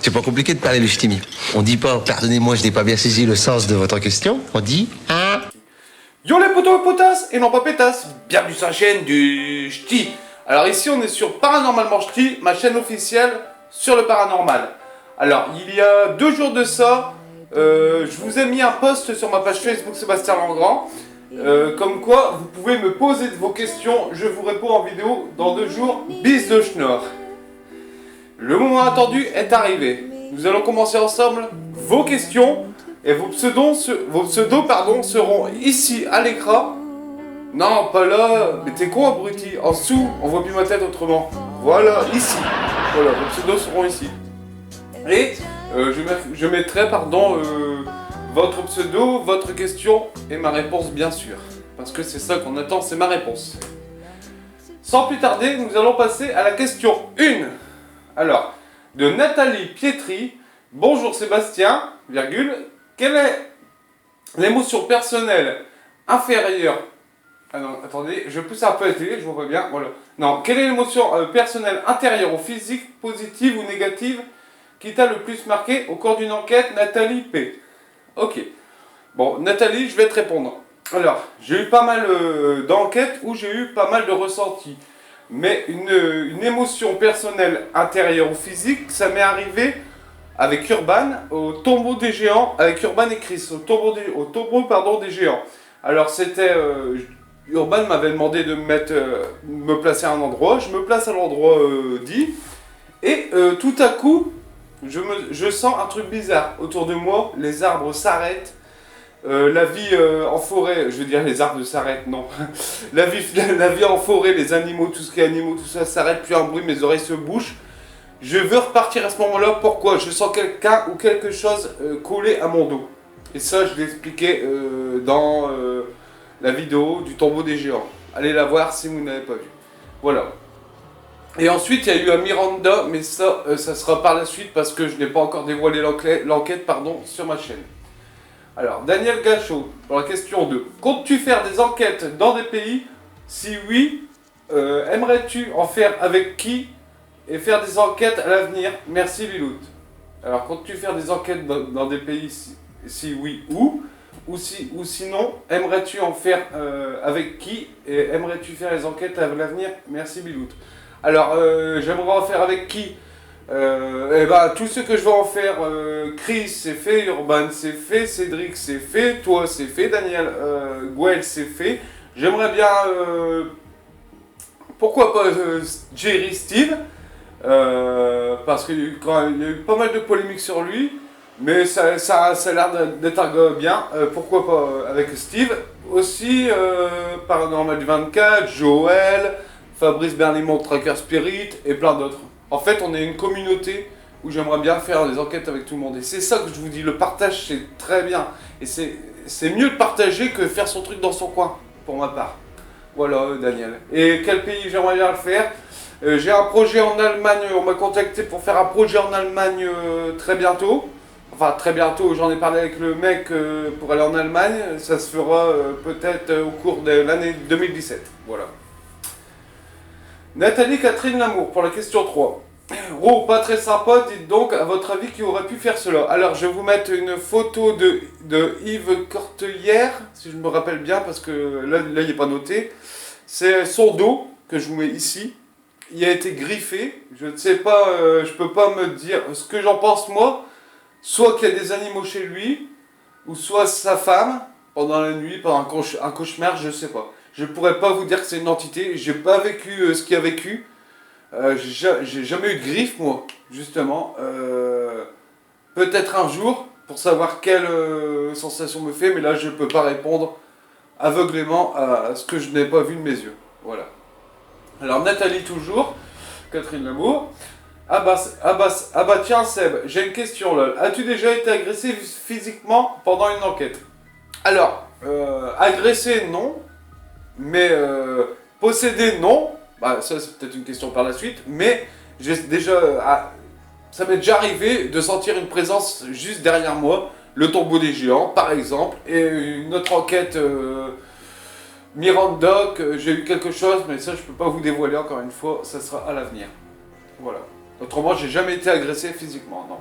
C'est pas compliqué de parler le ch'timi. On dit pas, pardonnez-moi, je n'ai pas bien saisi le sens de votre question. On dit, hein? Yo les potos et potasses, et non pas pétasses, bienvenue sur la chaîne du ch'ti. Alors ici on est sur Paranormalement Ch'ti, ma chaîne officielle sur le paranormal. Alors il y a 2 jours de ça, je vous ai mis un post sur ma page Facebook Sébastien Langrand, comme quoi vous pouvez me poser vos questions, je vous réponds en vidéo dans 2 jours, bis de schnorr. Le moment attendu est arrivé, nous allons commencer ensemble vos questions. Et vos pseudos seront ici à l'écran. Non, pas là. Mais t'es con, abruti. En dessous, on voit plus ma tête autrement. Voilà, ici. Voilà, vos pseudos seront ici. Et je mettrai, votre pseudo, votre question et ma réponse, bien sûr. Parce que c'est ça qu'on attend, c'est ma réponse. Sans plus tarder, nous allons passer à la question 1. Alors, de Nathalie Pietri. Bonjour Sébastien, virgule. Quelle est l'émotion personnelle inférieure... Ah non, attendez, je pousse un peu la télé, je vous vois bien, voilà. Non, quelle est l'émotion personnelle intérieure ou physique, positive ou négative, qui t'a le plus marqué au cours d'une enquête, Nathalie P. Ok. Bon, Nathalie, je vais te répondre. Alors, j'ai eu pas mal d'enquêtes où j'ai eu pas mal de ressentis. Mais une émotion personnelle intérieure ou physique, ça m'est arrivé... avec Urban, au tombeau des géants, avec Urban et Chris, au tombeau des géants. Alors c'était, Urban m'avait demandé de me placer à un endroit, je me place à l'endroit dit, et tout à coup, je sens un truc bizarre autour de moi, les arbres s'arrêtent, la vie en forêt, je veux dire les arbres s'arrêtent, non, la vie en forêt, les animaux, tout ce qui est animaux, tout ça s'arrête, plus un bruit, mes oreilles se bouchent. Je veux repartir à ce moment-là, pourquoi? Je sens quelqu'un ou quelque chose collé à mon dos. Et ça, je l'ai expliqué dans la vidéo du tombeau des géants. Allez la voir si vous n'avez pas vu. Voilà. Et ensuite, il y a eu un Miranda, mais ça, ça sera par la suite parce que je n'ai pas encore dévoilé l'enquête sur ma chaîne. Alors, Daniel Gachot, pour la question 2. Comptes-tu faire des enquêtes dans des pays? Si oui, aimerais-tu en faire avec qui? Et faire des enquêtes à l'avenir. Merci Lilout. Alors, comptes-tu faire des enquêtes dans des pays, si oui, où? Ou sinon, aimerais-tu en faire avec qui? Et aimerais-tu faire les enquêtes à l'avenir? Merci Bilout. Alors, j'aimerais en faire avec qui? Tout ce que je vais en faire, Chris c'est fait, Urban c'est fait, Cédric c'est fait, toi c'est fait, Daniel, Gwen c'est fait. J'aimerais bien, pourquoi pas Jerry Steve? Parce qu'il y a eu pas mal de polémiques sur lui, mais ça a l'air d'être un gars bien, pourquoi pas avec Steve. Aussi, Paranormal du 24, Joël, Fabrice Berlimont, Tracker Spirit et plein d'autres. En fait, on est une communauté où j'aimerais bien faire des enquêtes avec tout le monde. Et c'est ça que je vous dis, le partage c'est très bien. Et c'est mieux de partager que faire son truc dans son coin, pour ma part. Voilà, Daniel. Et quel pays j'aimerais bien le faire? J'ai un projet en Allemagne, on m'a contacté pour faire un projet en Allemagne très bientôt. Enfin très bientôt, j'en ai parlé avec le mec pour aller en Allemagne. Ça se fera peut-être au cours de l'année 2017. Voilà. Nathalie Catherine Lamour pour la question 3. Oh, pas très sympa, dites donc, à votre avis, qui aurait pu faire cela? Alors je vais vous mettre une photo de Yves Cortellière, si je me rappelle bien, parce que là il n'est pas noté. C'est son dos que je vous mets ici. Il a été griffé, je ne sais pas, je peux pas me dire ce que j'en pense moi, soit qu'il y a des animaux chez lui, ou soit sa femme, pendant la nuit, pendant un cauchemar, je sais pas. Je pourrais pas vous dire que c'est une entité, j'ai pas vécu ce qu'il a vécu, j'ai jamais eu de griffe moi, justement. Peut-être un jour, pour savoir quelle sensation me fait, mais là je peux pas répondre aveuglément à ce que je n'ai pas vu de mes yeux, voilà. Alors Nathalie toujours, Catherine Lamour. Ah bah tiens Seb, j'ai une question là. As-tu déjà été agressé physiquement pendant une enquête? Alors, agressé non, mais possédé non. Bah ça c'est peut-être une question par la suite, mais j'ai déjà, ça m'est déjà arrivé de sentir une présence juste derrière moi, le tombeau des géants par exemple, et une autre enquête... Miranda, j'ai eu quelque chose, mais ça je peux pas vous dévoiler encore une fois, ça sera à l'avenir. Voilà. Autrement, j'ai jamais été agressé physiquement, non.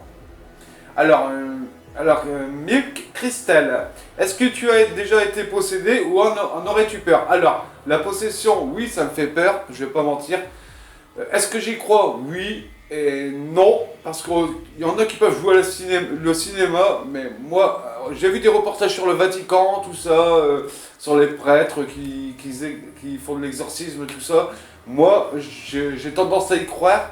Milk Crystal, est-ce que tu as déjà été possédé ou en aurais-tu peur? Alors, la possession, oui, ça me fait peur, je vais pas mentir. Est-ce que j'y crois? Oui et non, parce qu'il y en a qui peuvent jouer le cinéma, mais moi, j'ai vu des reportages sur le Vatican, tout ça, sur les prêtres qui font de l'exorcisme, tout ça. Moi, j'ai tendance à y croire.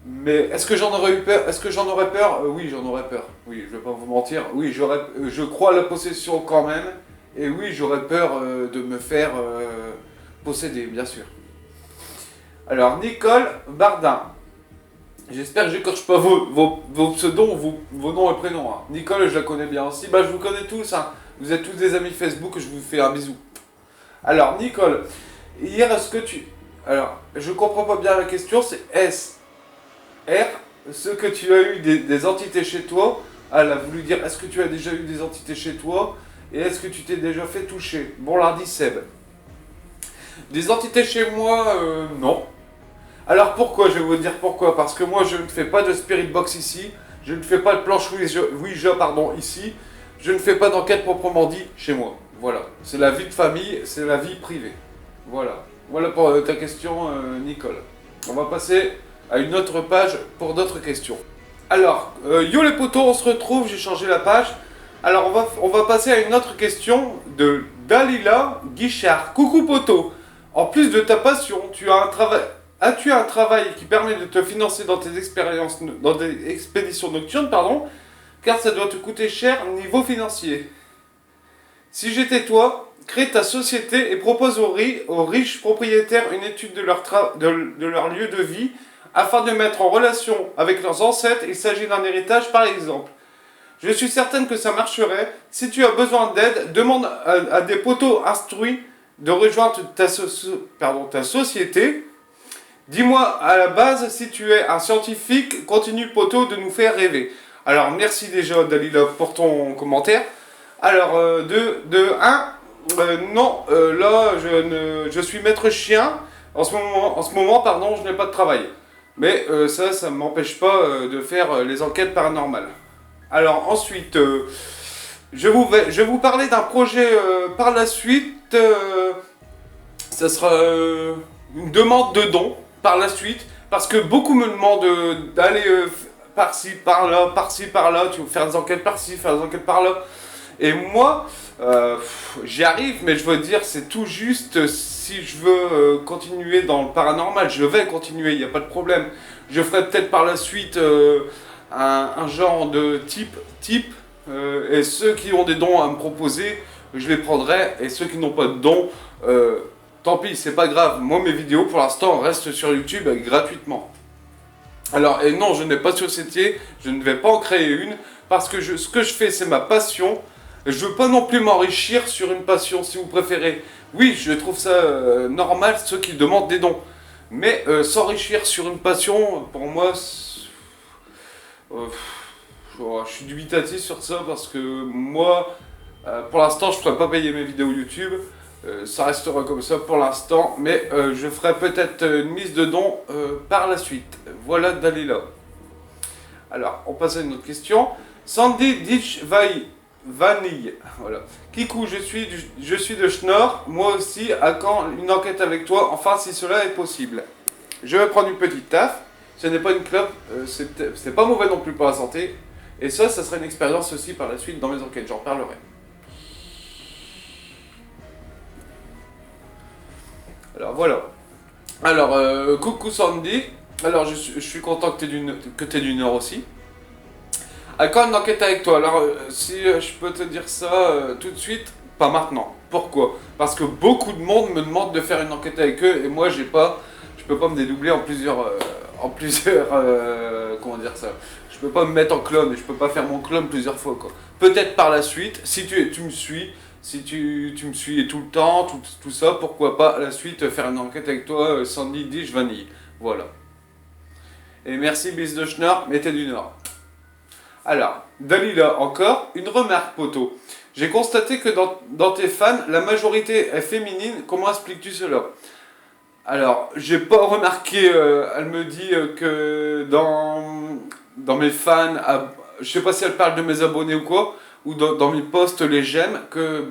Mais est-ce que j'en aurais eu peur? Est-ce que j'en aurais peur? Oui, j'en aurais peur. Oui, je vais pas vous mentir. Oui, je crois à la possession quand même. Et oui, j'aurais peur de me faire posséder, bien sûr. Alors, Nicole Bardin. J'espère que j'écorche pas vos pseudos, vos noms et prénoms. Hein. Nicole, je la connais bien aussi. Bah, je vous connais tous. Hein. Vous êtes tous des amis Facebook. Je vous fais un bisou. Alors, Nicole, hier, est-ce que tu... Alors, je comprends pas bien la question. C'est R, ce que tu as eu des entités chez toi, elle a voulu dire est-ce que tu as déjà eu des entités chez toi et est-ce que tu t'es déjà fait toucher? Bon lundi Seb. Des entités chez moi, non. Alors pourquoi? Je vais vous dire pourquoi. Parce que moi je ne fais pas de spirit box ici, je ne fais pas de planche Ouija pardon, ici, je ne fais pas d'enquête proprement dit chez moi. Voilà, c'est la vie de famille, c'est la vie privée. Voilà, voilà pour ta question Nicole. On va passer à une autre page pour d'autres questions. Alors, yo les potos, on se retrouve, j'ai changé la page. Alors, on va passer à une autre question de Dalila Guichard. Coucou poto, en plus de ta passion, as-tu un travail qui permet de te financer dans tes expériences, dans des expéditions nocturnes, pardon, car ça doit te coûter cher niveau financier. Si j'étais toi, crée ta société et propose aux riches propriétaires une étude de leur lieu de vie afin de mettre en relation avec leurs ancêtres. Il s'agit d'un héritage par exemple. Je suis certaine que ça marcherait. Si tu as besoin d'aide, demande à des potos instruits de rejoindre ta société. Dis-moi à la base si tu es un scientifique, continue poto de nous faire rêver. Alors merci déjà Dalila pour ton commentaire. Alors non, là je suis maître chien. En ce moment, pardon, je n'ai pas de travail. Mais ça ne m'empêche pas de faire les enquêtes paranormales. Alors ensuite, je vais vous parler d'un projet par la suite. Ça sera une demande de dons par la suite. Parce que beaucoup me demandent d'aller par-ci, par-là. Tu veux faire des enquêtes par-ci, faire des enquêtes par-là. Et moi, j'y arrive, mais je veux dire, c'est tout juste... Si je veux continuer dans le paranormal, je vais continuer, il n'y a pas de problème. Je ferai peut-être par la suite un genre de type et ceux qui ont des dons à me proposer, je les prendrai. Et ceux qui n'ont pas de dons, tant pis, c'est pas grave. Moi, mes vidéos, pour l'instant, restent sur YouTube gratuitement. Alors, et non, je n'ai pas de société, je ne vais pas en créer une, parce que ce que je fais, c'est ma passion. Je veux pas non plus m'enrichir sur une passion, si vous préférez. Oui, je trouve ça normal, ceux qui demandent des dons. Mais s'enrichir sur une passion, pour moi, je suis dubitatif sur ça parce que moi, pour l'instant, je ne ferai pas payer mes vidéos YouTube. Ça restera comme ça pour l'instant, mais je ferai peut-être une mise de dons par la suite. Voilà Dalila. Alors, on passe à une autre question. Sandy Ditch Vanille, voilà. Kikou, je suis de Schnorr, moi aussi, à quand une enquête avec toi, enfin si cela est possible. Je vais prendre une petite taf, ce n'est pas une clope, c'est pas mauvais non plus pour la santé, et ça serait une expérience aussi par la suite dans mes enquêtes, j'en parlerai. Alors voilà. Alors, coucou Sandy, alors je suis content que tu aies du Nord aussi. À quand une enquête avec toi? Alors, si je peux te dire ça tout de suite, pas maintenant. Pourquoi? Parce que beaucoup de monde me demande de faire une enquête avec eux et moi, je peux pas me dédoubler en plusieurs, comment dire ça? Je peux pas me mettre en clone et je peux pas faire mon clone plusieurs fois quoi. Peut-être par la suite, si tu me suis, si tu me suis tout le temps, tout ça, pourquoi pas à la suite faire une enquête avec toi, Sandy Dish Vanille. Voilà. Et merci Bis de Schnorr, mettez du Nord. Alors, Dalila, encore, une remarque, poteau. J'ai constaté que dans tes fans, la majorité est féminine. Comment expliques-tu cela? Alors, j'ai pas remarqué, elle me dit que dans mes fans, je sais pas si elle parle de mes abonnés ou quoi, ou dans mes posts les j'aime, que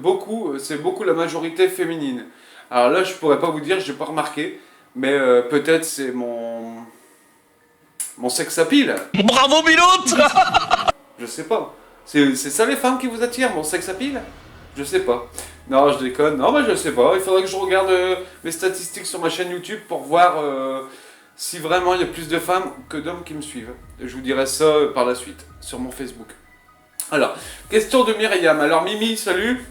c'est beaucoup la majorité féminine. Alors là, je pourrais pas vous dire, j'ai pas remarqué, mais peut-être c'est mon sex appeal. Bravo pilote. Je sais pas. C'est ça les femmes qui vous attirent, mon sex appeal? Je sais pas. Non, je déconne. Non, mais je sais pas. Il faudrait que je regarde mes statistiques sur ma chaîne YouTube pour voir si vraiment il y a plus de femmes que d'hommes qui me suivent. Je vous dirai ça par la suite sur mon Facebook. Alors, question de Myriam. Alors, Mimi, salut.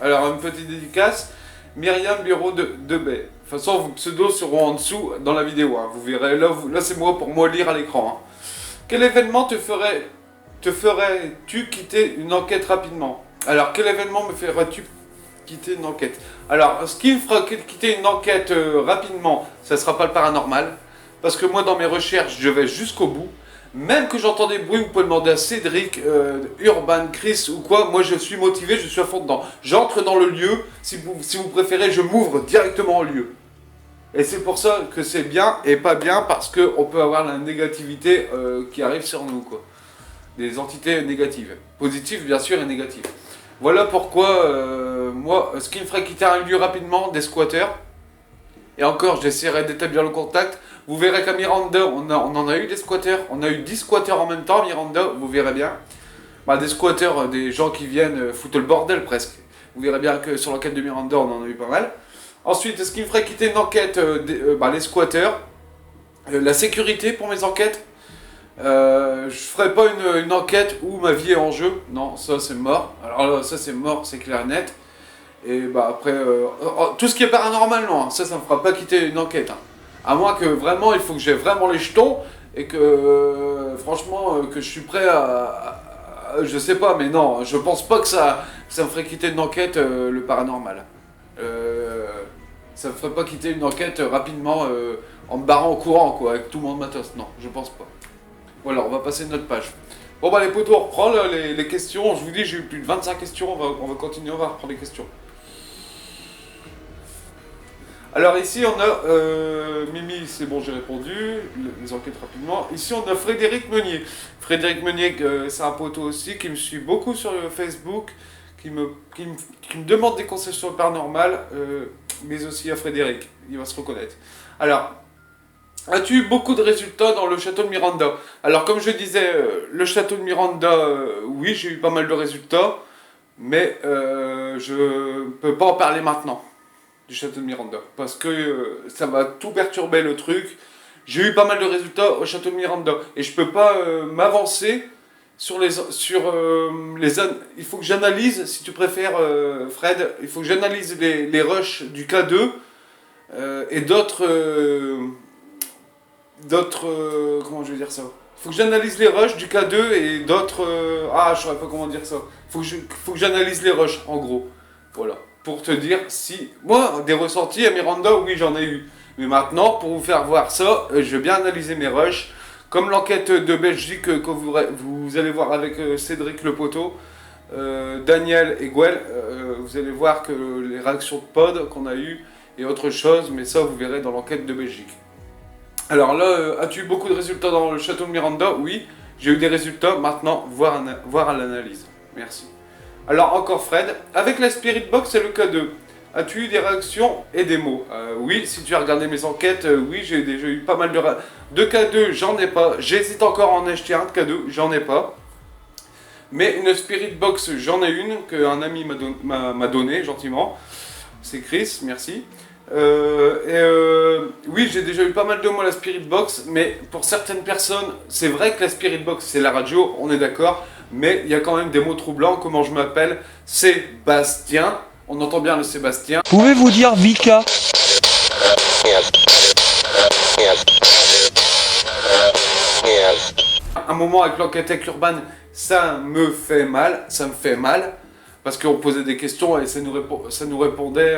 Alors, une petite dédicace. Myriam Bureau de Baie. De toute façon, vos pseudos seront en dessous dans la vidéo. Hein. Vous verrez. Là c'est moi pour moi lire à l'écran. Hein. Quel événement te ferais-tu quitter une enquête rapidement? Alors, quel événement me ferais-tu quitter une enquête? Alors, ce qui me fera quitter une enquête rapidement, ça ne sera pas le paranormal. Parce que moi, dans mes recherches, je vais jusqu'au bout. Même que j'entends des bruits, vous pouvez demander à Cédric, Urban, Chris ou quoi. Moi, je suis motivé, je suis à fond dedans. J'entre dans le lieu. Si vous préférez, je m'ouvre directement au lieu. Et c'est pour ça que c'est bien et pas bien, parce qu'on peut avoir la négativité qui arrive sur nous, quoi. Des entités négatives. Positives, bien sûr, et négatives. Voilà pourquoi, moi, ce qui me ferait quitter un lieu rapidement, des squatteurs. Et encore, j'essaierai d'établir le contact. Vous verrez qu'à Miranda, on en a eu des squatteurs. On a eu 10 squatteurs en même temps à Miranda, vous verrez bien. Bah, des squatteurs, des gens qui viennent foutre le bordel presque. Vous verrez bien que sur l'enquête de Miranda, on en a eu pas mal. Ensuite, ce qui me ferait quitter une enquête, les squatteurs. La sécurité pour mes enquêtes. Je ferai pas une enquête où ma vie est en jeu. Non, ça c'est mort. Alors là, ça c'est mort, c'est clair et net. Et bah après, tout ce qui est paranormal, non, ça me fera pas quitter une enquête. Hein. À moins que vraiment, il faut que j'ai vraiment les jetons et que, franchement, que je suis prêt je sais pas, mais non, je pense pas que ça me ferait quitter une enquête, le paranormal. Ça me ferait pas quitter une enquête rapidement en me barrant au courant, quoi, avec tout mon matos. Non, je pense pas. Voilà, on va passer une autre page. Bon bah les potos, on reprend là, les questions. Je vous dis, j'ai eu plus de 25 questions, on va continuer, on va reprendre les questions. Alors ici on a Mimi, c'est bon, j'ai répondu, les enquêtes rapidement. Ici on a Frédéric Meunier. Frédéric Meunier, c'est un poteau aussi, qui me suit beaucoup sur Facebook, qui me demande des conseils sur le paranormal, mais aussi à Frédéric, il va se reconnaître. Alors, as-tu eu beaucoup de résultats dans le château de Miranda? Alors comme je disais, le château de Miranda, oui, j'ai eu pas mal de résultats, mais je peux pas en parler maintenant. Du château de Miranda, parce que ça va tout perturber le truc. J'ai eu pas mal de résultats au château de Miranda, et je peux pas m'avancer sur les il faut que j'analyse, si tu préfères, Fred, il faut que j'analyse les rushs du K2 et d'autres comment je vais dire ça, il faut que j'analyse les rushs du K2 et d'autres je saurais pas comment dire ça, faut que j'analyse les rushs en gros, voilà. Pour te dire si... Moi, des ressentis à Miranda, oui, j'en ai eu. Mais maintenant, pour vous faire voir ça, je vais bien analyser mes rushs. Comme l'enquête de Belgique que vous allez voir avec Cédric Le Poteau, Daniel et Gwen, vous allez voir que les réactions de pod qu'on a eues et autre chose, mais ça, vous verrez dans l'enquête de Belgique. Alors là, as-tu eu beaucoup de résultats dans le château de Miranda? Oui, j'ai eu des résultats. Maintenant, voir à l'analyse. Merci. Alors encore Fred, avec la Spirit Box et le K2, as-tu eu des réactions et des mots? Oui, si tu as regardé mes enquêtes, oui, j'ai eu pas mal de K2, j'en ai pas. J'hésite encore à en acheter un de K2, j'en ai pas. Mais une Spirit Box, j'en ai une, qu'un ami m'a donné gentiment. C'est Chris, merci. Oui, j'ai déjà eu pas mal de mots à la Spirit Box, mais pour certaines personnes, c'est vrai que la Spirit Box, c'est la radio, on est d'accord. Mais il y a quand même des mots troublants. Comment je m'appelle? Sébastien. On entend bien le Sébastien. Pouvez-vous dire Vika? Un moment avec l'enquête avec Urban, ça me fait mal. Ça me fait mal. Parce qu'on posait des questions et ça nous répondait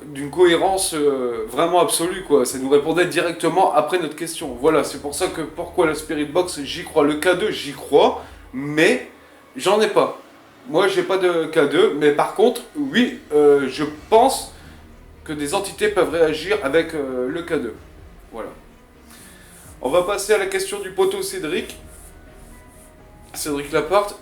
d'une cohérence vraiment absolue, quoi. Ça nous répondait directement après notre question. Voilà, c'est pour ça que pourquoi la Spirit Box, j'y crois. Le K2, j'y crois, mais j'en ai pas. Moi, j'ai pas de K2, mais par contre, oui, je pense que des entités peuvent réagir avec le K2. Voilà. On va passer à la question du poteau Cédric. Cédric Laporte.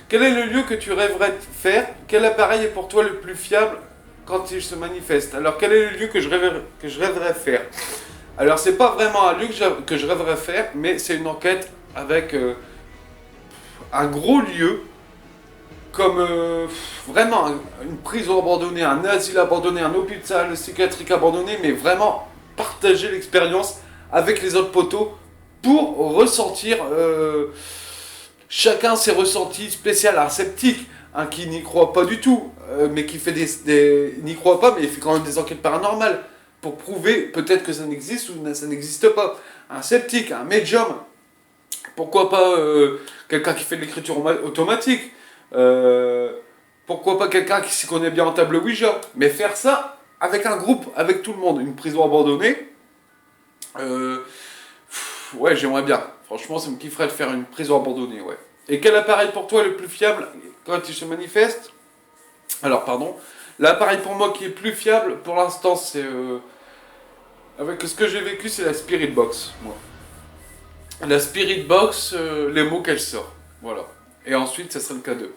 Quel est le lieu que tu rêverais de faire? Quel appareil est pour toi le plus fiable quand il se manifeste? Alors, quel est le lieu que je rêverais faire? Alors, c'est pas vraiment un lieu que je rêverais faire, mais c'est une enquête avec un gros lieu, comme vraiment une prison abandonnée, un asile abandonné, un hôpital psychiatrique abandonné, mais vraiment partager l'expérience avec les autres poteaux pour ressentir chacun ses ressentis spéciaux. Un sceptique, un qui n'y croit pas du tout, mais qui fait il n'y croit pas, mais il fait quand même des enquêtes paranormales pour prouver peut-être que ça n'existe ou ça n'existe pas. Un sceptique, un médium, pourquoi pas quelqu'un qui fait de l'écriture automatique, pourquoi pas quelqu'un qui s'y connaît bien en table Ouija, mais faire ça avec un groupe, avec tout le monde, une prison abandonnée, ouais, j'aimerais bien. Franchement, ça me kifferait de faire une prison abandonnée, ouais. Et quel appareil pour toi est le plus fiable quand il se manifeste? Alors, pardon. L'appareil pour moi qui est plus fiable, pour l'instant, c'est... avec ce que j'ai vécu, c'est la Spirit Box, moi. La Spirit Box, les mots qu'elle sort. Voilà. Et ensuite, ça serait le K2.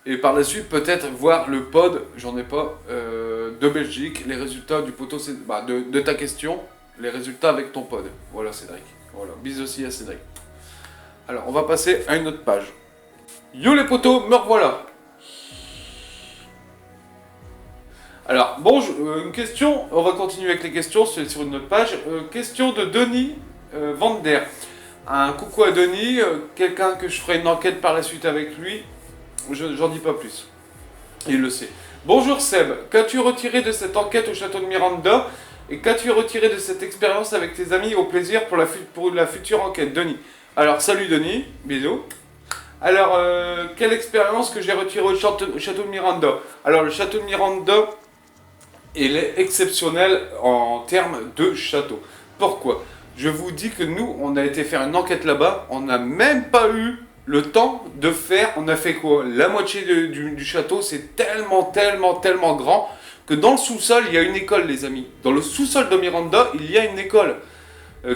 Et par la suite, peut-être voir le pod, j'en ai pas, de Belgique, les résultats du poteau, de ta question, les résultats avec ton pod. Voilà, Cédric. Voilà, bisous aussi à Cédric. Alors, on va passer à une autre page. Yo les poteaux, me revoilà. Alors, bon, une question, on va continuer avec les questions, c'est sur une autre page. Question de Denis Van Der. Un coucou à Denis, quelqu'un que je ferai une enquête par la suite avec lui. J'en dis pas plus. Il le sait. Bonjour Seb, qu'as-tu retiré de cette enquête au château de Miranda et qu'as-tu retiré de cette expérience avec tes amis au plaisir pour la future enquête? Denis. Alors, salut Denis, bisous. Alors, quelle expérience que j'ai retirée au château de Miranda? Alors, le château de Miranda, il est exceptionnel en termes de château. Pourquoi? Je vous dis que nous, on a été faire une enquête là-bas, on n'a même pas eu le temps de faire, on a fait quoi? La moitié du château, c'est tellement grand que dans le sous-sol, il y a une école, les amis. Dans le sous-sol de Miranda, il y a une école.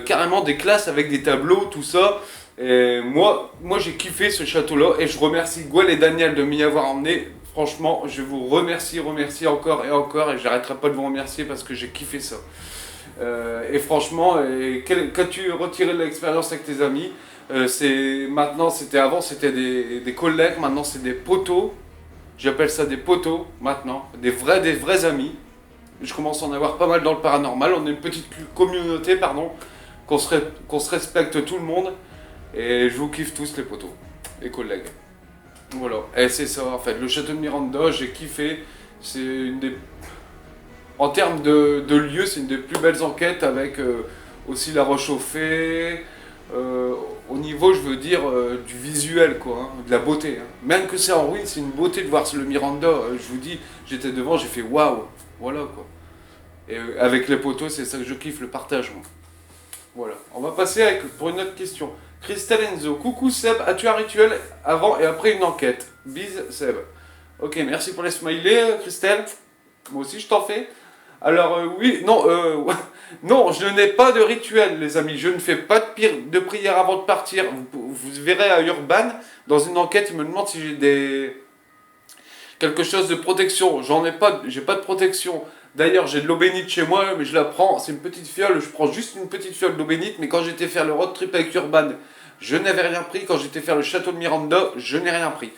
Carrément des classes avec des tableaux, tout ça. Et moi j'ai kiffé ce château-là et je remercie Gwen et Daniel de m'y avoir emmené. Franchement, je vous remercie encore et encore et j'arrêterai pas de vous remercier parce que j'ai kiffé ça. Et franchement, qu'as-tu retiré de l'expérience avec tes amis? Avant c'était des collègues, maintenant c'est des poteaux. J'appelle ça des poteaux maintenant, des vrais amis. Je commence à en avoir pas mal dans le paranormal. On est une petite communauté, pardon, qu'on se respecte tout le monde. Et je vous kiffe tous les poteaux, les collègues. Voilà, et c'est ça en fait. Le château de Miranda, j'ai kiffé. C'est une des... En termes de lieu, c'est une des plus belles enquêtes avec aussi la roche au fée. Au niveau, je veux dire, du visuel, quoi, hein, de la beauté. Hein. Même que c'est en ruine, c'est une beauté de voir le Miranda. Je vous dis, j'étais devant, j'ai fait waouh. Voilà quoi. Et avec les poteaux, c'est ça que je kiffe, le partage. Moi. Voilà. On va passer pour une autre question. Christelle Enzo. Coucou Seb, as-tu un rituel avant et après une enquête? Bise Seb. Ok, merci pour les smileys, Christelle. Moi aussi, je t'en fais. Alors, oui, non, non, je n'ai pas de rituel, les amis. Je ne fais pas de prière avant de partir. Vous verrez à Urban, dans une enquête, il me demande si j'ai quelque chose de protection. J'en ai pas, j'ai pas de protection. D'ailleurs, j'ai de l'eau bénite chez moi, mais je la prends, c'est une petite fiole, je prends juste une petite fiole d'eau bénite, mais quand j'étais faire le road trip avec Urban, je n'avais rien pris. Quand j'étais faire le château de Miranda, je n'ai rien pris.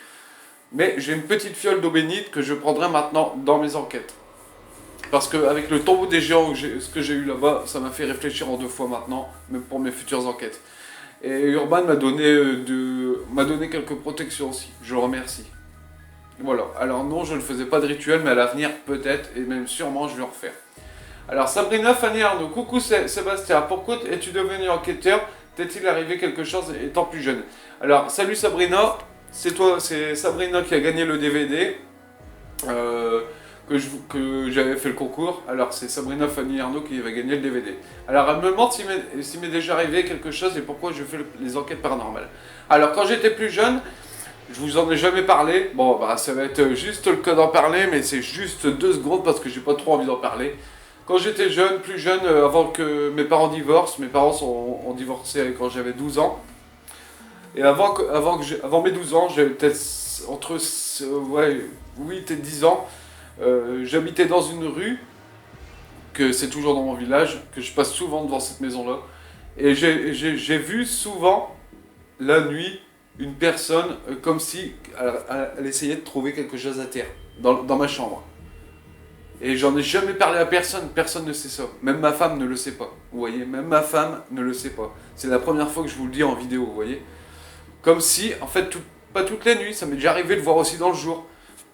Mais j'ai une petite fiole d'eau bénite que je prendrai maintenant dans mes enquêtes. Parce qu'avec le tombeau des géants, ce que j'ai eu là-bas, ça m'a fait réfléchir en 2 fois maintenant, même pour mes futures enquêtes. Et Urban m'a donné quelques protections aussi, je le remercie. Voilà, alors non, je ne faisais pas de rituel, mais à l'avenir, peut-être, et même sûrement, je vais en refaire. Alors, Sabrina Fanny Arnaud, coucou Sébastien, pourquoi es-tu devenu enquêteur? T'est-il arrivé quelque chose étant plus jeune? Alors, salut Sabrina, c'est Sabrina qui a gagné le DVD, que j'avais fait le concours. Alors, c'est Sabrina Fanny Arnaud qui va gagner le DVD. Alors, elle me demande s'il m'est déjà arrivé quelque chose et pourquoi je fais les enquêtes paranormales. Alors, quand j'étais plus jeune, je vous en ai jamais parlé. Bon, bah, ça va être juste le cas d'en parler, mais c'est juste 2 secondes parce que j'ai pas trop envie d'en parler. Quand j'étais jeune, plus jeune, avant que mes parents divorcent, mes parents ont divorcé quand j'avais 12 ans. Et avant mes 12 ans, j'avais peut-être entre 8 et 10 ans, j'habitais dans une rue, que c'est toujours dans mon village, que je passe souvent devant cette maison-là. Et j'ai vu souvent, la nuit, une personne comme si elle essayait de trouver quelque chose à terre, dans ma chambre. Et j'en ai jamais parlé à personne, personne ne sait ça. Même ma femme ne le sait pas, vous voyez. Même ma femme ne le sait pas. C'est la première fois que je vous le dis en vidéo, vous voyez. Comme si, en fait, pas toutes les nuits, ça m'est déjà arrivé de voir aussi dans le jour,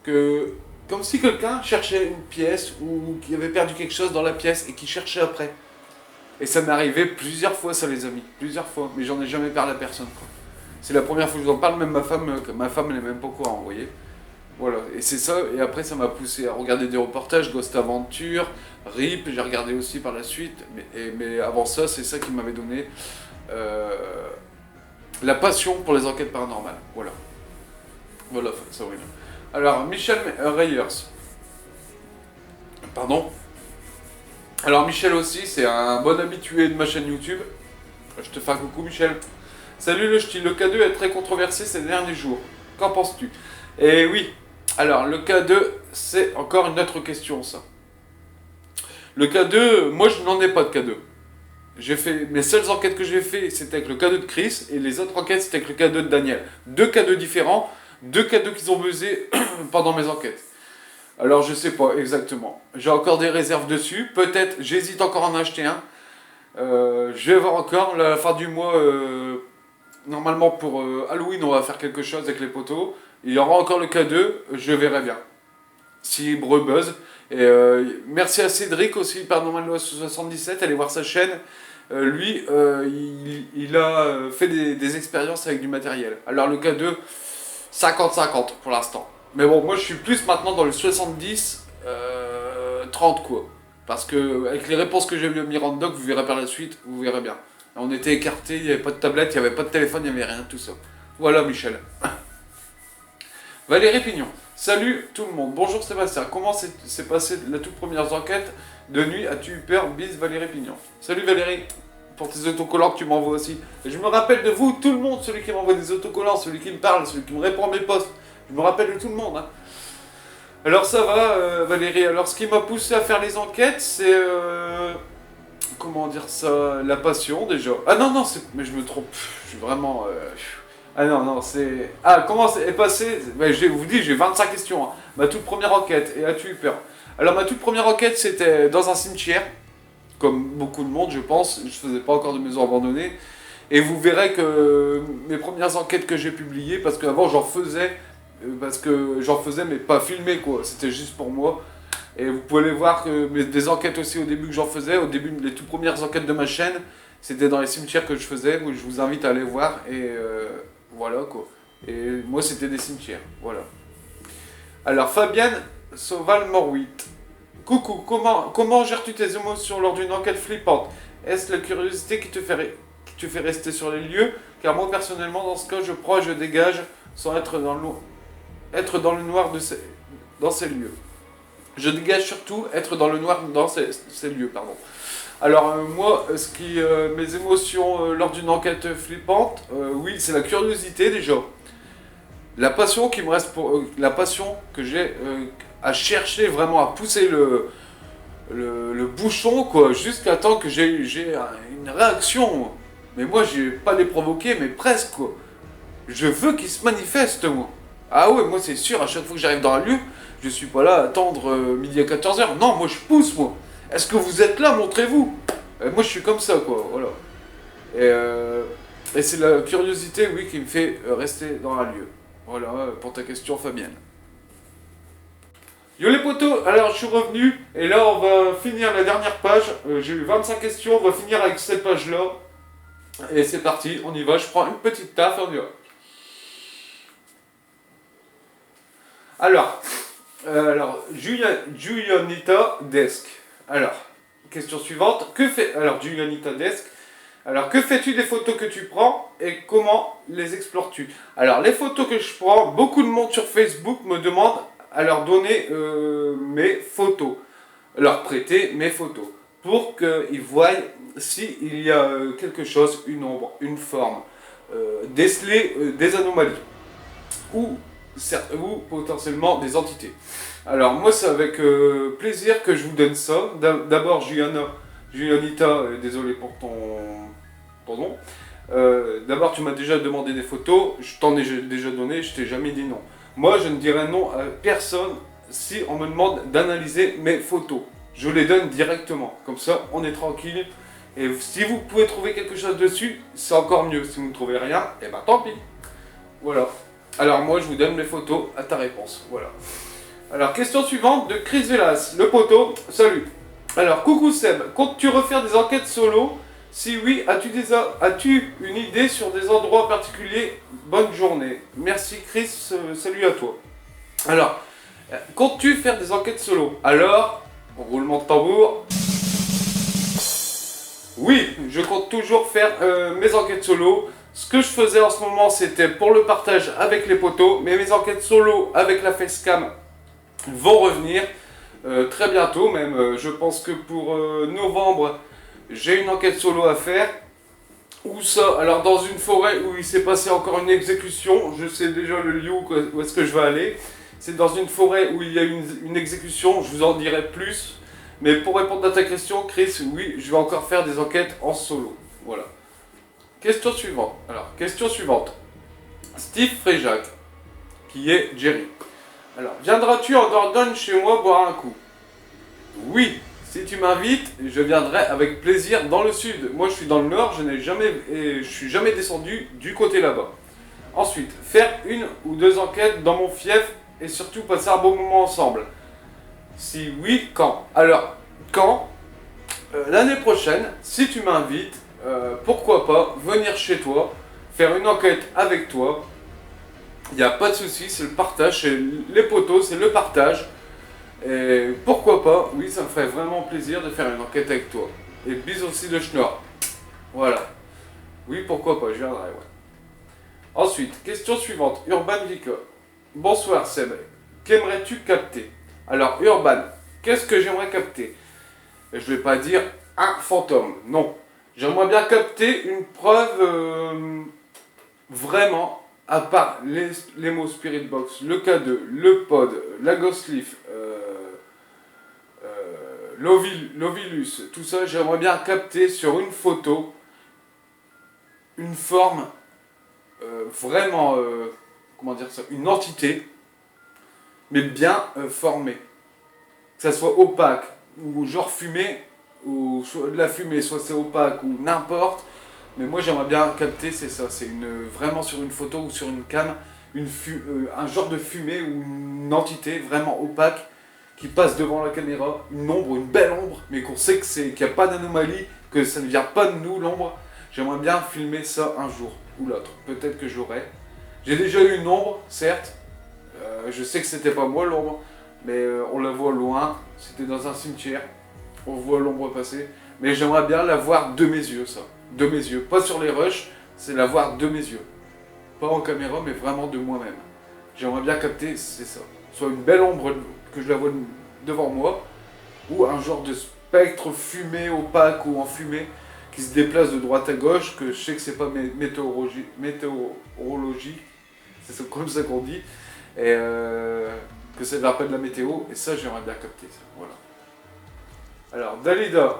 comme si quelqu'un cherchait une pièce ou qui avait perdu quelque chose dans la pièce et qui cherchait après. Et ça m'est arrivé plusieurs fois, ça, les amis, plusieurs fois, mais j'en ai jamais parlé à personne, quoi. C'est la première fois que je vous en parle, même ma femme n'est même pas au courant, vous voyez. Voilà, et c'est ça, et après ça m'a poussé à regarder des reportages, Ghost Adventure, RIP, j'ai regardé aussi par la suite, mais avant ça, c'est ça qui m'avait donné la passion pour les enquêtes paranormales, voilà. Voilà, ça oui. Alors, Michel Reyers, pardon. Alors Michel aussi, c'est un bon habitué de ma chaîne YouTube. Je te fais un coucou Michel. Salut le ch'ti, le K2 est très controversé ces derniers jours. Qu'en penses-tu? Eh oui, alors le K2, c'est encore une autre question ça. Le K2, moi je n'en ai pas de K2. Mes seules enquêtes que j'ai fait, c'était avec le K2 de Chris, et les autres enquêtes, c'était avec le K2 de Daniel. Deux K2 différents, deux K2 qu'ils ont buzzé pendant mes enquêtes. Alors je sais pas exactement. J'ai encore des réserves dessus. Peut-être, j'hésite encore à en acheter un. Je vais voir encore. La fin du mois, normalement pour Halloween, on va faire quelque chose avec les poteaux. Il y aura encore le K2, je verrai bien. Si buzz. Et merci à Cédric aussi, Paranormal 77, allez voir sa chaîne. Lui, il a fait des expériences avec du matériel. Alors le K2, 50-50 pour l'instant. Mais bon, moi je suis plus maintenant dans le 70-30 quoi. Parce que avec les réponses que j'ai eues de Mirandoc, vous verrez par la suite, vous verrez bien. On était écartés, il n'y avait pas de tablette, il n'y avait pas de téléphone, il n'y avait rien, tout ça. Voilà Michel. Valérie Pignon. Salut tout le monde. Bonjour Sébastien. Comment s'est passée la toute première enquête de nuit? As-tu eu peur? Bis Valérie Pignon. Salut Valérie. Pour tes autocollants que tu m'envoies aussi. Et je me rappelle de vous, tout le monde, celui qui m'envoie des autocollants, celui qui me parle, celui qui me répond à mes posts. Je me rappelle de tout le monde. Hein. Alors ça va Valérie. Alors ce qui m'a poussé à faire les enquêtes, c'est... comment dire ça? La passion déjà. Ah non, non, mais je me trompe. Je suis vraiment... Ah non, non, c'est... Ah, comment est passé? Je vous dis, j'ai 25 questions. Hein. Ma toute première enquête, et as-tu eu peur? Alors ma toute première enquête, c'était dans un cimetière. Comme beaucoup de monde, je pense. Je faisais pas encore de maison abandonnée. Et vous verrez que mes premières enquêtes que j'ai publiées, parce qu'avant j'en faisais, mais pas filmé quoi. C'était juste pour moi. Et vous pouvez aller voir que des enquêtes aussi au début que j'en faisais. Au début, les toutes premières enquêtes de ma chaîne, c'était dans les cimetières que je faisais. Où je vous invite à aller voir. Et... voilà quoi. Et moi c'était des cimetières. Voilà. Alors Fabienne Sauval-Morhuit. Coucou, comment gères-tu tes émotions lors d'une enquête flippante? Est-ce la curiosité qui te fait rester sur les lieux? Car moi personnellement dans ce cas je prends et je dégage sans être dans le noir dans ces lieux. Je dégage surtout être dans le noir dans ces lieux, pardon. Alors moi, mes émotions lors d'une enquête flippante, oui, c'est la curiosité déjà. La passion qui me reste la passion que j'ai à chercher vraiment à pousser le bouchon quoi, jusqu'à temps que j'ai une réaction. Mais moi, j'ai pas les provoquer, mais presque quoi. Je veux qu'ils se manifestent moi. Ah ouais, moi c'est sûr, à chaque fois que j'arrive dans un lieu, je suis pas là à attendre midi à 14h. Non, moi je pousse moi. Est-ce que vous êtes là? Montrez-vous. Moi je suis comme ça quoi, voilà. Et c'est la curiosité, oui, qui me fait rester dans un lieu. Voilà, pour ta question Fabienne. Yo les potos, alors je suis revenu, et là on va finir la dernière page. J'ai eu 25 questions, on va finir avec cette page-là. Et c'est parti, on y va, je prends une petite taf et on y va. Alors Julianita Desk. Alors, question suivante. Julianita Desk. Alors, que fais-tu des photos que tu prends et comment les explores-tu? Alors, les photos que je prends, beaucoup de monde sur Facebook me demande à leur donner mes photos, leur prêter mes photos, pour qu'ils voient s'il y a quelque chose, une ombre, une forme, déceler des anomalies ou potentiellement des entités. Alors moi c'est avec plaisir que je vous donne ça. D'abord Julianita, désolé pour ton nom. D'abord tu m'as déjà demandé des photos, je t'en ai déjà donné, je t'ai jamais dit non. Moi je ne dirai non à personne si on me demande d'analyser mes photos. Je les donne directement, comme ça on est tranquille. Et si vous pouvez trouver quelque chose dessus, c'est encore mieux. Si vous ne trouvez rien, et ben tant pis. Voilà. Alors moi je vous donne mes photos à ta réponse. Voilà. Alors question suivante de Chris Velas, le poteau. Salut. Alors coucou Seb, comptes-tu refaire des enquêtes solo? Si oui, as-tu une idée sur des endroits particuliers? Bonne journée. Merci Chris, salut à toi. Alors, comptes-tu faire des enquêtes solo? Alors, roulement de tambour. Oui, je compte toujours faire mes enquêtes solo. Ce que je faisais en ce moment, c'était pour le partage avec les potos, mais mes enquêtes solo avec la facecam vont revenir très bientôt même. Je pense que pour novembre, j'ai une enquête solo à faire. Où ça? Alors dans une forêt où il s'est passé encore une exécution, je sais déjà le lieu où est-ce que je vais aller. C'est dans une forêt où il y a une exécution, je vous en dirai plus. Mais pour répondre à ta question, Chris, oui, je vais encore faire des enquêtes en solo. Voilà. Question suivante. Alors, question suivante. Steve Fréjac, qui est Jerry. Alors, viendras-tu en Dordogne chez moi boire un coup? Oui, si tu m'invites, je viendrai avec plaisir dans le sud. Moi, je suis dans le nord, je suis jamais descendu du côté là-bas. Ensuite, faire une ou deux enquêtes dans mon fief et surtout passer un bon moment ensemble. Si oui, quand? Alors, quand? L'année prochaine, si tu m'invites, pourquoi pas venir chez toi, faire une enquête avec toi. Il n'y a pas de souci, c'est le partage, c'est les potos, c'est le partage. Et pourquoi pas, oui, ça me ferait vraiment plaisir de faire une enquête avec toi. Et bisous aussi de Schnorr. Voilà. Oui, pourquoi pas, je viendrai, ouais. Ensuite, question suivante, Urban Vika. Bonsoir Seb, qu'aimerais-tu capter? Alors, Urban, qu'est-ce que j'aimerais capter? Je vais pas dire un fantôme, non. J'aimerais bien capter une preuve vraiment, à part les mots Spirit Box, le K2, le pod, la Ghost Leaf, l'Ovilus, tout ça, j'aimerais bien capter sur une photo une forme vraiment, comment dire ça, une entité, mais bien formée. Que ça soit opaque, ou genre fumé, ou soit de la fumée, soit c'est opaque, ou n'importe. Mais moi j'aimerais bien capter, c'est ça, c'est vraiment sur une photo ou sur une cam, un genre de fumée ou une entité vraiment opaque qui passe devant la caméra, une ombre, une belle ombre, mais qu'on sait qu'il n'y a pas d'anomalie, que ça ne vient pas de nous l'ombre. J'aimerais bien filmer ça un jour ou l'autre, peut-être que j'aurai. J'ai déjà eu une ombre, certes, je sais que c'était pas moi l'ombre, mais on la voit loin, c'était dans un cimetière, on voit l'ombre passer, mais j'aimerais bien la voir de mes yeux, ça, de mes yeux, pas sur les rushs, c'est la voir de mes yeux, pas en caméra, mais vraiment de moi-même. J'aimerais bien capter, c'est ça, soit une belle ombre, que je la vois devant moi, ou un genre de spectre fumé, opaque ou enfumé, qui se déplace de droite à gauche, que je sais que c'est pas météorologie, c'est comme ça qu'on dit, et que ça ne vient pas de la météo, et ça j'aimerais bien capter, ça. Voilà. Alors Dalida,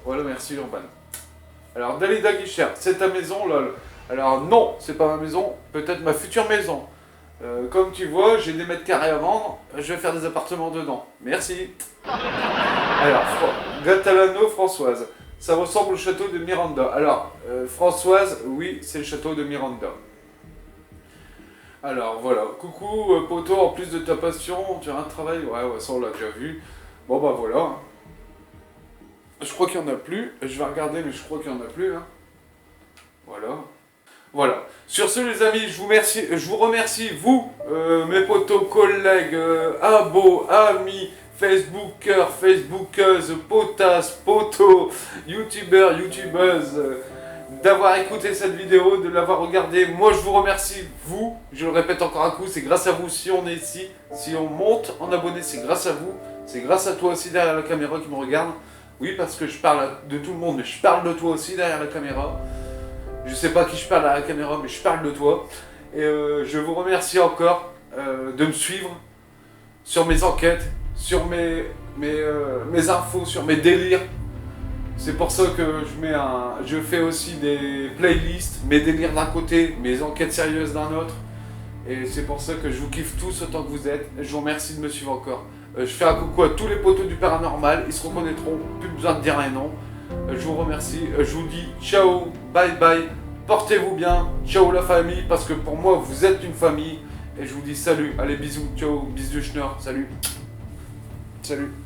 voilà, merci Urban. Alors Dalida Guichard, c'est ta maison lol? Alors non, c'est pas ma maison, peut-être ma future maison. Comme tu vois, j'ai des mètres carrés à vendre, je vais faire des appartements dedans. Merci. Alors, Gatalano Françoise, ça ressemble au château de Miranda. Alors, Françoise, oui, c'est le château de Miranda. Alors voilà, coucou poto, en plus de ta passion, tu as un travail? Ouais, ça on l'a déjà vu. Bon bah voilà. Je crois qu'il n'y en a plus, je vais regarder mais je crois qu'il n'y en a plus. Hein. Voilà. Voilà. Sur ce les amis, je vous remercie, vous, mes potos, collègues, abos, amis, Facebookers, Facebookeuses, potas, potos, youtubeurs, youtubeuses, d'avoir écouté cette vidéo, de l'avoir regardée. Moi je vous remercie, vous, je le répète encore un coup, c'est grâce à vous si on est ici, si on monte en abonnés, c'est grâce à vous, c'est grâce à toi aussi derrière la caméra qui me regarde. Oui, parce que je parle de tout le monde, mais je parle de toi aussi derrière la caméra. Je sais pas qui je parle à la caméra, mais je parle de toi. Et je vous remercie encore de me suivre sur mes enquêtes, sur mes infos, sur mes délires. C'est pour ça que je fais aussi des playlists, mes délires d'un côté, mes enquêtes sérieuses d'un autre. Et c'est pour ça que je vous kiffe tous autant que vous êtes. Je vous remercie de me suivre encore. Je fais un coucou à tous les potos du paranormal, ils se reconnaîtront, plus besoin de dire un nom. Je vous remercie, je vous dis ciao, bye bye, portez-vous bien, ciao la famille, parce que pour moi vous êtes une famille. Et je vous dis salut, allez bisous, ciao, bisous du schnorr, salut. Salut.